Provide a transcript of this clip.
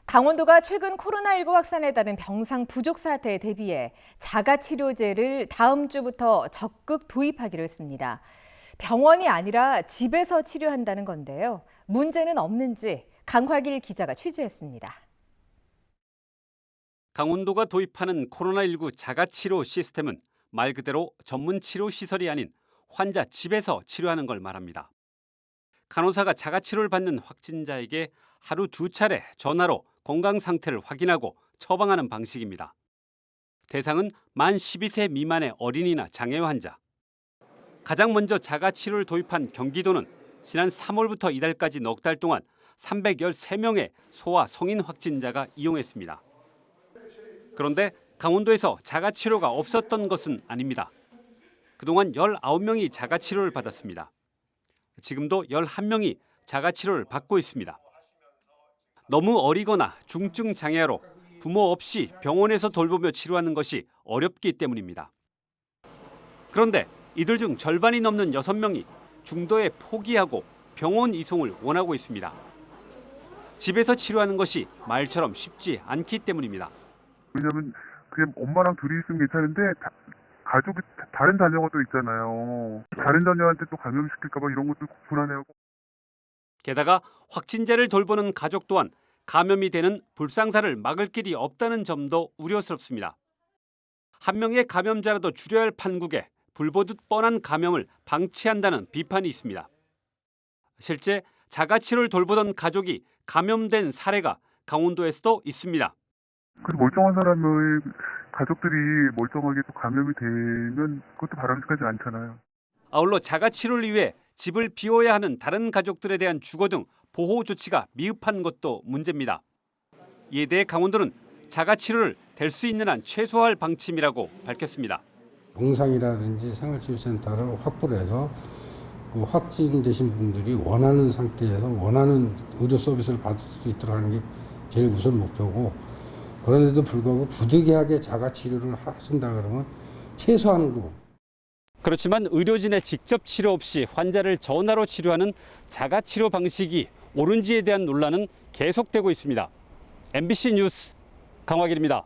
강원도가 최근 코로나19 확산에 따른 병상 부족 사태에 대비해 자가치료제를 다음 주부터 적극 도입하기로 했습니다. 병원이 아니라 집에서 치료한다는 건데요. 문제는 없는지 강화길 기자가 취재했습니다. 강원도가 도입하는 코로나19 자가치료 시스템은 말 그대로 전문 치료 시설이 아닌 환자 집에서 치료하는 걸 말합니다. 간호사가 자가치료를 받는 확진자에게 하루 2차례 전화로 건강 상태를 확인하고 처방하는 방식입니다. 대상은 만 12세 미만의 어린이나 장애 환자. 가장 먼저 자가치료를 도입한 경기도는 지난 3월부터 이달까지 넉 달 동안 313명의 소아 성인 확진자가 이용했습니다. 그런데 강원도에서 자가치료가 없었던 것은 아닙니다. 그동안 19명이 자가치료를 받았습니다. 지금도 11명이 자가치료를 받고 있습니다. 너무 어리거나 중증 장애아로 부모 없이 병원에서 돌보며 치료하는 것이 어렵기 때문입니다. 그런데 이들 중 절반이 넘는 6명이 중도에 포기하고 병원 이송을 원하고 있습니다. 집에서 치료하는 것이 말처럼 쉽지 않기 때문입니다. 왜냐면 그냥 엄마랑 둘이 있으면 괜찮은데 가족이 다른 자녀가 또 있잖아요. 다른 자녀한테 또 감염시킬까 봐 이런 것도 불안해하고. 게다가 확진자를 돌보는 가족 또한 감염이 되는 불상사를 막을 길이 없다는 점도 우려스럽습니다. 한 명의 감염자라도 줄여야 할 판국에 불보듯 뻔한 감염을 방치한다는 비판이 있습니다. 실제 자가치료를 돌보던 가족이 감염된 사례가 강원도에서도 있습니다. 그 멀쩡한 사람의 가족들이 멀쩡하게 또 감염이 되면 그것도 바람직하지 않잖아요. 아울러 자가치료를 위해 집을 비워야 하는 다른 가족들에 대한 주거 등 보호 조치가 미흡한 것도 문제입니다. 이에 대해 강원도는 자가치료를 될 수 있는 한 최소화할 방침이라고 밝혔습니다. 병상이라든지 생활치료센터를 확보를 해서 그 확진되신 분들이 원하는 상태에서 원하는 의료 서비스를 받을 수 있도록 하는 게 제일 우선 목표고, 그런데도 불구하고 부득이하게 자가치료를 하신다 그러면 최소한으로. 그렇지만 의료진의 직접 치료 없이 환자를 전화로 치료하는 자가치료 방식이 옳은지에 대한 논란은 계속되고 있습니다. MBC 뉴스 강화길입니다.